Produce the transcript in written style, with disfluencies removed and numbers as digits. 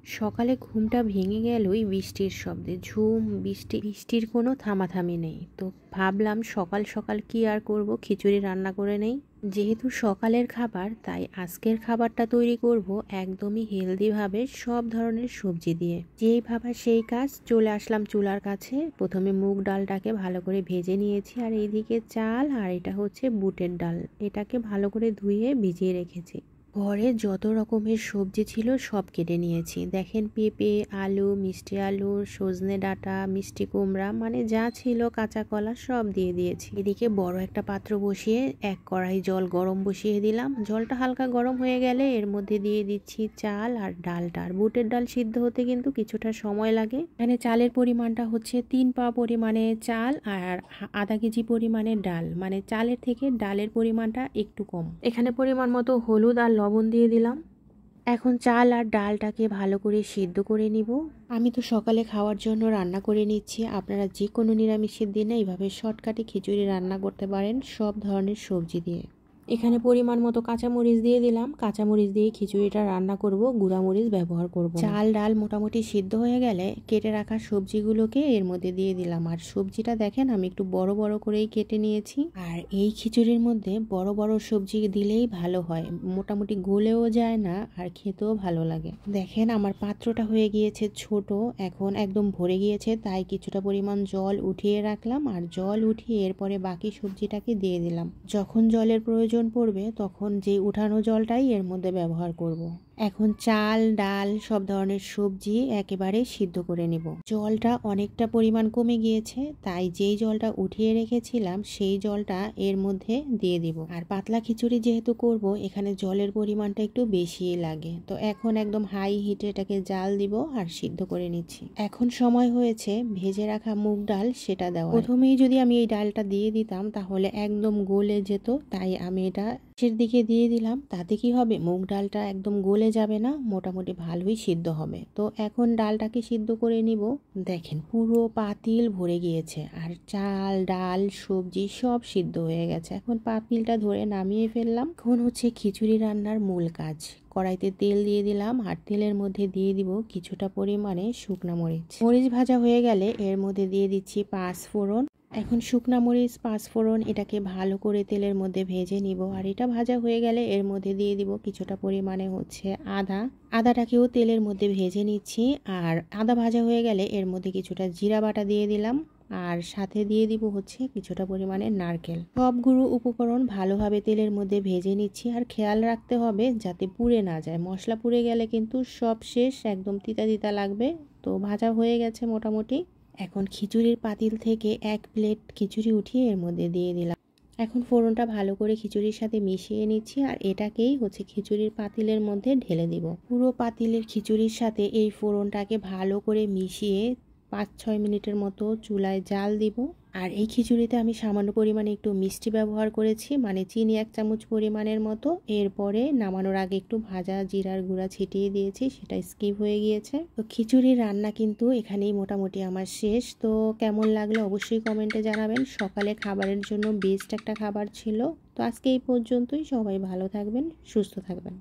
সকালে ঘুমটা ভেঙে গেলই বৃষ্টির শব্দে। ঝুম বৃষ্টি, বৃষ্টির কোনো থামাথামি নেই। তো ভাবলাম সকাল সকাল কি আর করব, খিচুড়ি রান্না করে নেই। যেহেতু সকালের খাবার, তাই আজকের খাবারটা তৈরি করব একদমই হেলদিভাবে, সব ধরনের সবজি দিয়ে। যেই ভাবা সেই কাজ, চলে আসলাম চুলার কাছে। প্রথমে মুগ ডালটাকে ভালো করে ভেজে নিয়েছি, আর এইদিকে চাল, আর এটা হচ্ছে বুটের ডাল। এটাকে ভালো করে ধুয়ে ভিজিয়ে রেখেছি। ঘরে যত রকমের সবজি ছিল সব কেটে নিয়েছি। দেখেন, পেঁপে, আলু, মিষ্টি আলু, সজনে ডাঁটা, মিষ্টি কুমড়া, মানে যা ছিল কাঁচা কলা সব দিয়ে দিয়েছি। এদিকে বড় একটা পাত্র বসিয়ে এক কড়াই জল গরম বসিয়ে দিলাম। জলটা হালকা গরম হয়ে গেলে এর মধ্যে দিয়ে দিচ্ছি চাল আর ডালটা। আর বুটের ডাল সিদ্ধ হতে কিন্তু কিছুটা সময় লাগে। এখানে চালের পরিমাণটা হচ্ছে 3 পা পরিমাণে চাল আর আধা কেজি পরিমাণে ডাল, মানে চালের থেকে ডালের পরিমাণটা একটু কম। এখানে পরিমাণ মতো হলুদ আর লবণ দিয়ে দিলাম। এখন চাল আর ডালটাকে ভালো করে সিদ্ধ করে নিব। আমি তো সকালে খাওয়ার জন্য রান্না করে নিচ্ছি। আপনারা যে কোনো নিরামিষের দিনে এইভাবে শর্টকাটে খিচুড়ি রান্না করতে পারেন সব ধরনের সবজি দিয়ে। এখানে পরিমাণ মতো কাঁচামরিচ দিয়ে দিলাম। কাঁচামরিচ দিয়ে খিচুড়িটা রান্না করব, গুঁড়ামরিচ ব্যবহার করব না। চাল ডাল মোটামুটি সিদ্ধ হয়ে গেলে কেটে রাখা সবজিগুলোকে এর মধ্যে দিয়ে দিলাম। আর সবজিটা দেখেন আমি একটু বড় বড় করেই কেটে নিয়েছি। আর এই খিচুড়ির মধ্যে বড় বড় সবজি দিলেই ভালো হয়, মোটামুটি গলেও যায় না আর খেতেও ভালো লাগে। দেখেন আমার পাত্রটা হয়ে গিয়েছে ছোট, এখন একদম ভরে গিয়েছে, তাই কিছুটা পরিমাণ জল উঠিয়ে রাখলাম। আর জল উঠিয়ে এরপরে বাকি সবজিটাকে দিয়ে দিলাম। যখন জলের প্রয়োজন পড়বে তখন যে উঠানো জলটাই এর মধ্যে ব্যবহার করব। এখন চাল ডাল সব ধরনের সবজি একেবারে সিদ্ধ করে নেব। জলটা অনেকটা পরিমাণ কমে গিয়েছে, তাই যেই জলটা উঠিয়ে রেখেছিলাম সেই জলটা এর মধ্যে দিয়ে দিব। আর পাতলা খিচুড়ি যেহেতু করব, এখানে জলের পরিমাণটা একটু বেশিই লাগে। তো এখন একদম হাই হিটে এটাকে জাল দিব আর সিদ্ধ করে নিচ্ছি। এখন সময় হয়েছে ভেজে রাখা মুগ ডাল সেটা দেওয়া। প্রথমেই যদি আমি এই ডালটা দিয়ে দিতাম তাহলে একদম গলে যেত, তাই আমি এটা শেষের দিকে দিয়ে দিলাম। তাতে কি হবে, মুগ ডালটা একদম গলে যাবে না, মোটামুটি ভালোই সিদ্ধ হবে। তো এখন ডালটাকে সিদ্ধ করে নিব। দেখেন পুরো পাতিল ভরে গিয়েছে, আর চাল ডাল সবজি সব সিদ্ধ হয়ে গেছে। এখন পাতিলটা ধরে নামিয়ে ফেললাম। এখন হচ্ছে খিচুড়ি রান্নার মূল কাজ। কড়াইতে তেল দিয়ে দিলাম, আর তেলের মধ্যে দিয়ে দিব কিছুটা পরিমাণে শুকনা মরিচ। মরিচ ভাজা হয়ে গেলে এর মধ্যে দিয়ে দিচ্ছি 5 ফোড়ন। এখন শুকনা মরিচ 5 ফোড়ন এটাকে ভালো করে তেলের মধ্যে ভেজে নিব। আর এটা ভাজা হয়ে গেলে এর মধ্যে দিয়ে দিব কিছুটা পরিমাণে হচ্ছে আদাটাকেও তেলের মধ্যে ভেজে নিচ্ছি। আর আদা ভাজা হয়ে গেলে এর মধ্যে কিছুটা জিরা বাটা দিয়ে দিলাম, আর সাথে দিয়ে দিব হচ্ছে কিছুটা পরিমাণে নারকেল। সবগুলো উপকরণ ভালোভাবে তেলের মধ্যে ভেজে নিচ্ছি। আর খেয়াল রাখতে হবে যাতে পুড়ে না যায়, মশলা পুড়ে গেলে কিন্তু সব শেষ, একদম তিতা তিতা লাগবে। তো ভাজা হয়ে গেছে মোটামুটি। এখন খিচুড়ির পাতিল থেকে 1 প্লেট খিচুড়ি উঠিয়ে এর মধ্যে দিয়ে দিলাম। এখন ফোড়নটা ভালো করে খিচুড়ির সাথে মিশিয়ে নিচ্ছি, আর এটাকেই হচ্ছে খিচুড়ির পাতিলের মধ্যে ঢেলে দিব। পুরো পাতিলের খিচুড়ির সাথে এই ফোড়নটাকে ভালো করে মিশিয়ে 5-6 মিনিটের মতো চুলায় জাল দিব। আর এই খিচুড়িতে আমি সামান্য পরিমাণে একটু মিষ্টি ব্যবহার করেছি, মানে চিনি 1 চামচ পরিমাণের মতো। এরপরে নামানোর আগে একটু ভাজা জিরার গুঁড়া ছিটিয়ে দিয়েছি, সেটা স্কিপ হয়ে গিয়েছে। তো খিচুড়ির রান্না কিন্তু এখানেই মোটামুটি আমার শেষ। তো কেমন লাগলো অবশ্যই কমেন্টে জানাবেন। সকালে খাবারের জন্য বেস্ট একটা খাবার ছিল। তো আজকে এই পর্যন্তই। সবাই ভালো থাকবেন, সুস্থ থাকবেন।